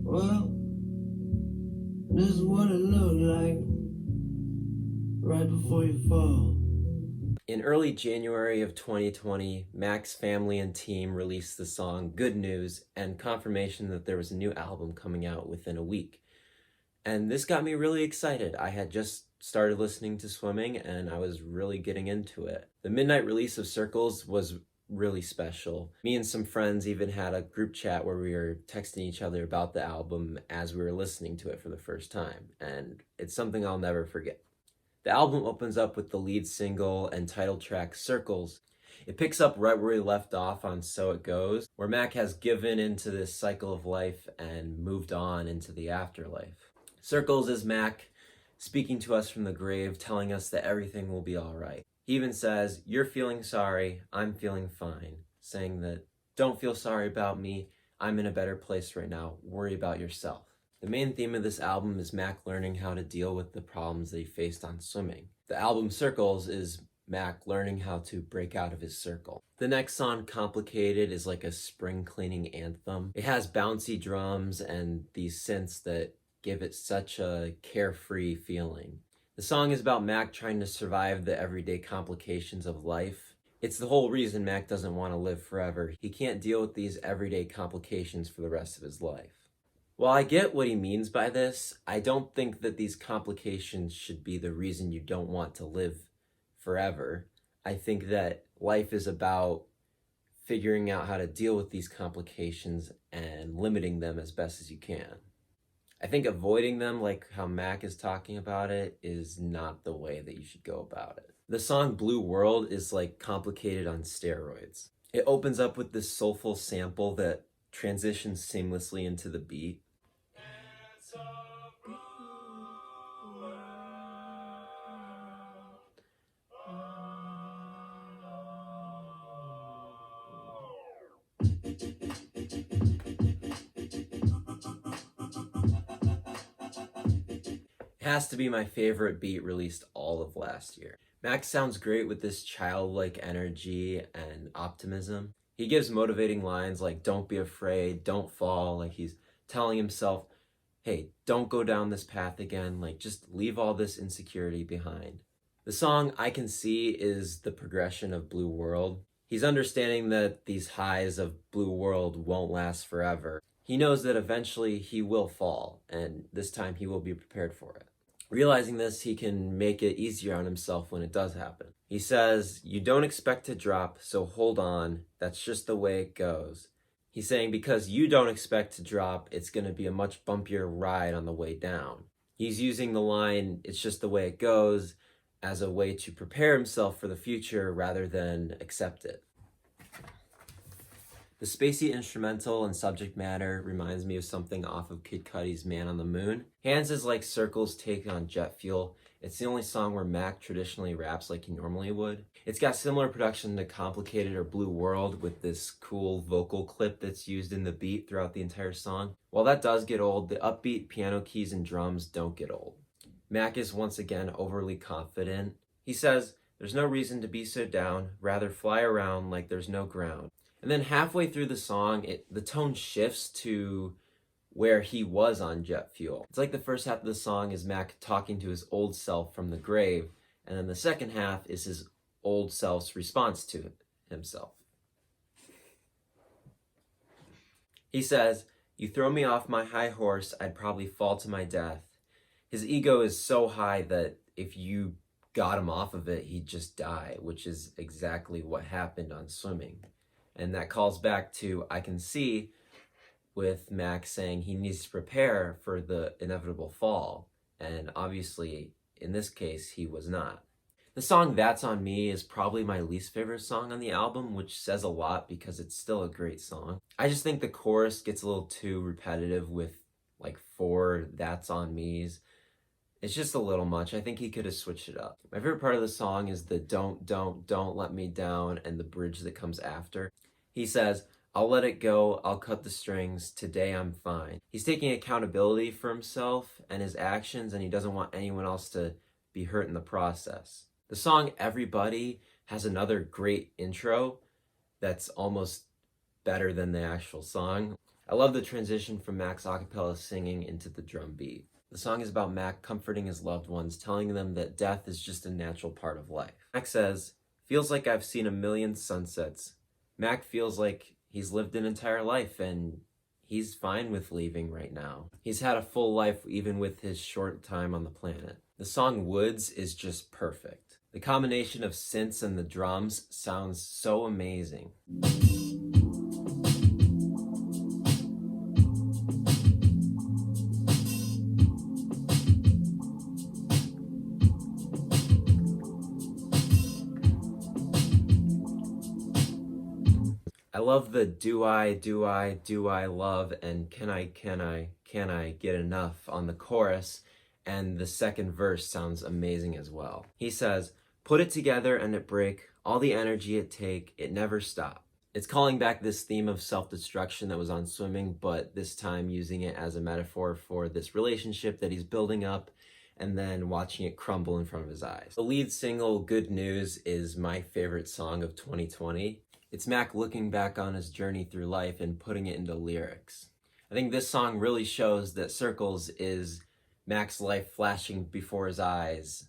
Well, this is what it looked like right before you fall. In early January of 2020, Mac's family and team released the song Good News and confirmation that there was a new album coming out within a week. And this got me really excited. I had just started listening to Swimming and I was really getting into it. The midnight release of Circles was really special. Me and some friends even had a group chat where we were texting each other about the album as we were listening to it for the first time, and it's something I'll never forget. The album opens up with the lead single and title track Circles. It picks up right where we left off on So It Goes, where Mac has given into this cycle of life and moved on into the afterlife. Circles is Mac speaking to us from the grave, telling us that everything will be all right. He even says, "You're feeling sorry, I'm feeling fine," saying that, "Don't feel sorry about me, I'm in a better place right now, worry about yourself." The main theme of this album is Mac learning how to deal with the problems that he faced on Swimming. The album Circles is Mac learning how to break out of his circle. The next song, Complicated, is like a spring cleaning anthem. It has bouncy drums and these synths that give it such a carefree feeling. The song is about Mac trying to survive the everyday complications of life. It's the whole reason Mac doesn't want to live forever. He can't deal with these everyday complications for the rest of his life. While I get what he means by this, I don't think that these complications should be the reason you don't want to live forever. I think that life is about figuring out how to deal with these complications and limiting them as best as you can. I think avoiding them, like how Mac is talking about it, is not the way that you should go about it. The song Blue World is like Complicated on steroids. It opens up with this soulful sample that transitions seamlessly into the beat. Has to be my favorite beat released all of last year. Max sounds great with this childlike energy and optimism. He gives motivating lines like, "Don't be afraid, don't fall," like he's telling himself, "Hey, don't go down this path again, like just leave all this insecurity behind." The song I Can See is the progression of Blue World. He's understanding that these highs of Blue World won't last forever. He knows that eventually he will fall, and this time he will be prepared for it. Realizing this, he can make it easier on himself when it does happen. He says, "You don't expect to drop, so hold on. That's just the way it goes." He's saying because you don't expect to drop, it's going to be a much bumpier ride on the way down. He's using the line, "It's just the way it goes," as a way to prepare himself for the future rather than accept it. The spacey instrumental and subject matter reminds me of something off of Kid Cudi's Man on the Moon. Hands is like Circle's take on Jet Fuel. It's the only song where Mac traditionally raps like he normally would. It's got similar production to Complicated or Blue World with this cool vocal clip that's used in the beat throughout the entire song. While that does get old, the upbeat piano keys and drums don't get old. Mac is once again overly confident. He says, "There's no reason to be so down, rather fly around like there's no ground." And then halfway through the song, the tone shifts to where he was on Jet Fuel. It's like the first half of the song is Mac talking to his old self from the grave, and then the second half is his old self's response to himself. He says, "You throw me off my high horse, I'd probably fall to my death." His ego is so high that if you got him off of it, he'd just die, which is exactly what happened on Swimming. And that calls back to I Can See, with Mac saying he needs to prepare for the inevitable fall. And obviously, in this case, he was not. The song That's On Me is probably my least favorite song on the album, which says a lot because it's still a great song. I just think the chorus gets a little too repetitive with like 4 That's On Me's. It's just a little much. I think he could have switched it up. My favorite part of the song is the don't let me down and the bridge that comes after. He says, "I'll let it go, I'll cut the strings, today I'm fine." He's taking accountability for himself and his actions, and he doesn't want anyone else to be hurt in the process. The song Everybody has another great intro that's almost better than the actual song. I love the transition from Mac's acapella singing into the drum beat. The song is about Mac comforting his loved ones, telling them that death is just a natural part of life. Mac says, "Feels like I've seen a million sunsets." Mac feels like he's lived an entire life and he's fine with leaving right now. He's had a full life even with his short time on the planet. The song Woods is just perfect. The combination of synths and the drums sounds so amazing. I love the do I love and can I get enough on the chorus, and the second verse sounds amazing as well. He says, "Put it together and it break, all the energy it take, it never stop." It's calling back this theme of self-destruction that was on Swimming, but this time using it as a metaphor for this relationship that he's building up and then watching it crumble in front of his eyes. The lead single, Good News, is my favorite song of 2020. It's Mac looking back on his journey through life and putting it into lyrics. I think this song really shows that Circles is Mac's life flashing before his eyes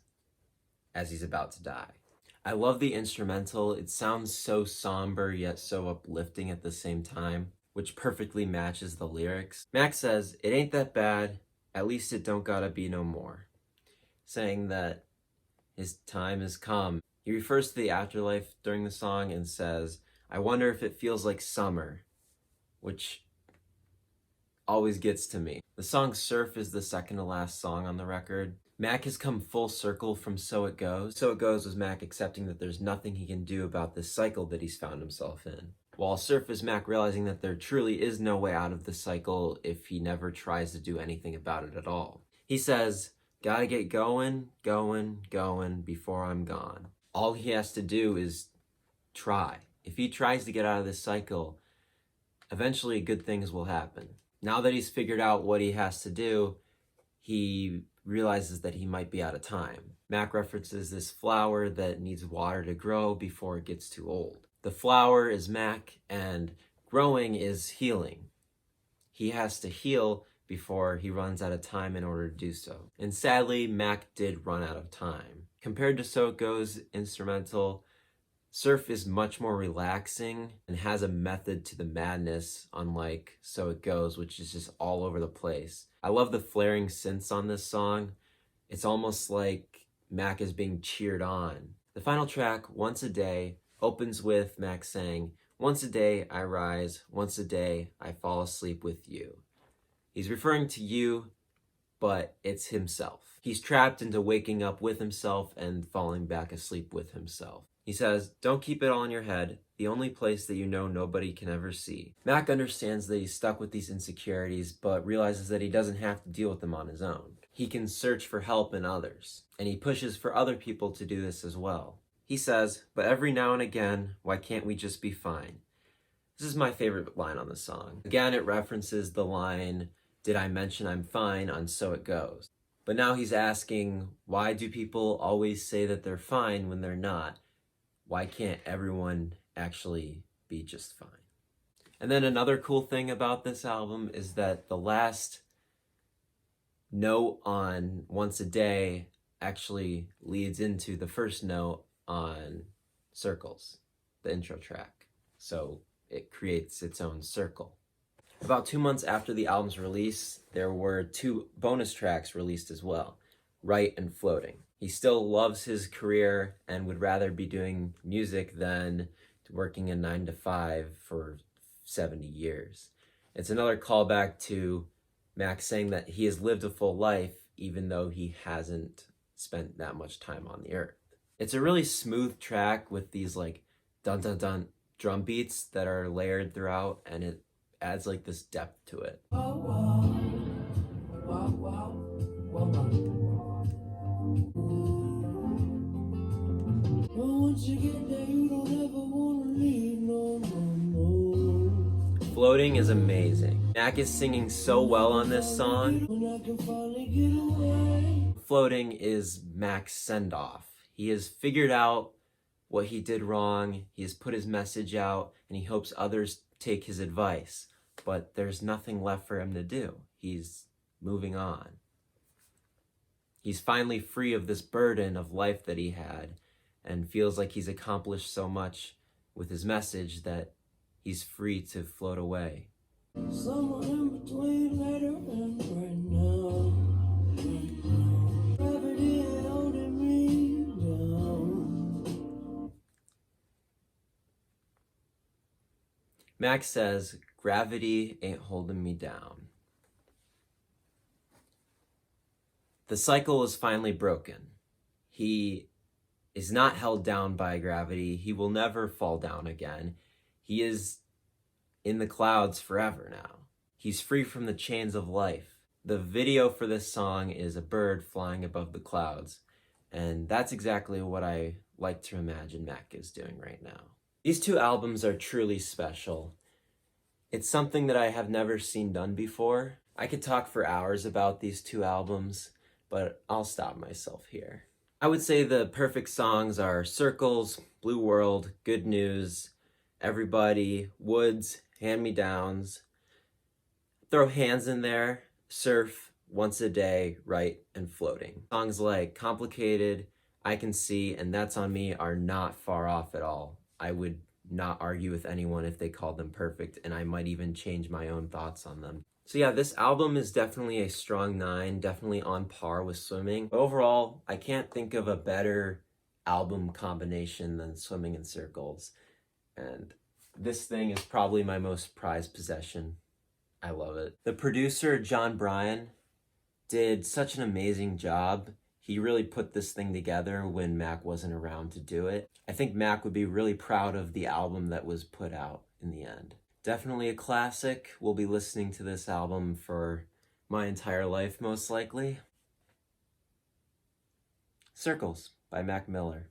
as he's about to die. I love the instrumental. It sounds so somber yet so uplifting at the same time, which perfectly matches the lyrics. Mac says, "It ain't that bad, at least it don't gotta be no more," saying that his time has come. He refers to the afterlife during the song and says, "I wonder if it feels like summer," which always gets to me. The song Surf is the second to last song on the record. Mac has come full circle from So It Goes. So It Goes was Mac accepting that there's nothing he can do about this cycle that he's found himself in. While Surf is Mac realizing that there truly is no way out of the cycle if he never tries to do anything about it at all. He says, "Gotta get going before I'm gone." All he has to do is try. If he tries to get out of this cycle, eventually good things will happen. Now that he's figured out what he has to do, he realizes that he might be out of time. Mac references this flower that needs water to grow before it gets too old. The flower is Mac, and growing is healing. He has to heal before he runs out of time in order to do so. And sadly, Mac did run out of time. Compared to So It Goes instrumental, Surf is much more relaxing and has a method to the madness, unlike So It Goes, which is just all over the place. I love the flaring synths on this song. It's almost like Mac is being cheered on. The final track, Once a Day, opens with Mac saying, "Once a day I rise, once a day I fall asleep with you." He's referring to you, but it's himself. He's trapped into waking up with himself and falling back asleep with himself. He says, "Don't keep it all in your head, the only place that you know nobody can ever see." Mac understands that he's stuck with these insecurities, but realizes that he doesn't have to deal with them on his own. He can search for help in others, and he pushes for other people to do this as well. He says, "But every now and again, why can't we just be fine?" This is my favorite line on the song. Again, it references the line, "Did I mention I'm fine?" on So It Goes. But now he's asking, why do people always say that they're fine when they're not? Why can't everyone actually be just fine? And then another cool thing about this album is that the last note on Once a Day actually leads into the first note on Circles, the intro track. So it creates its own circle. About 2 months after the album's release, there were 2 bonus tracks released as well, Right and Floating. He still loves his career and would rather be doing music than working a 9-to-5 for 70 years. It's another callback to Mac saying that he has lived a full life even though he hasn't spent that much time on the earth. It's a really smooth track with these like dun dun dun drum beats that are layered throughout, and it adds like this depth to it. Floating is amazing. Mac is singing so well on this song. Floating is Mac's send-off. He has figured out what he did wrong, he has put his message out, and he hopes others take his advice. but there's nothing left for him to do. He's moving on. He's finally free of this burden of life that he had and feels like he's accomplished so much with his message that he's free to float away. Somewhere in between later and right now. Gravity holding me down. Max says, "Gravity ain't holding me down." The cycle is finally broken. He is not held down by gravity. He will never fall down again. He is in the clouds forever now. He's free from the chains of life. The video for this song is a bird flying above the clouds, and that's exactly what I like to imagine Mac is doing right now. These two albums are truly special. It's something that I have never seen done before. I could talk for hours about these two albums, but I'll stop myself here. I would say the perfect songs are Circles, Blue World, Good News, Everybody, Woods, Hand-Me-Downs. Throw Hands in there, Surf, Once a Day, Right, and Floating. Songs like Complicated, I Can See, and That's on Me are not far off at all. I would not argue with anyone if they called them perfect, and I might even change my own thoughts on them. So yeah, this album is definitely a strong 9, definitely on par with Swimming. Overall, I can't think of a better album combination than Swimming in Circles. And this thing is probably my most prized possession. I love it. The producer, John Bryan, did such an amazing job. He really put this thing together when Mac wasn't around to do it. I think Mac would be really proud of the album that was put out in the end. Definitely a classic. We'll be listening to this album for my entire life, most likely. Circles by Mac Miller.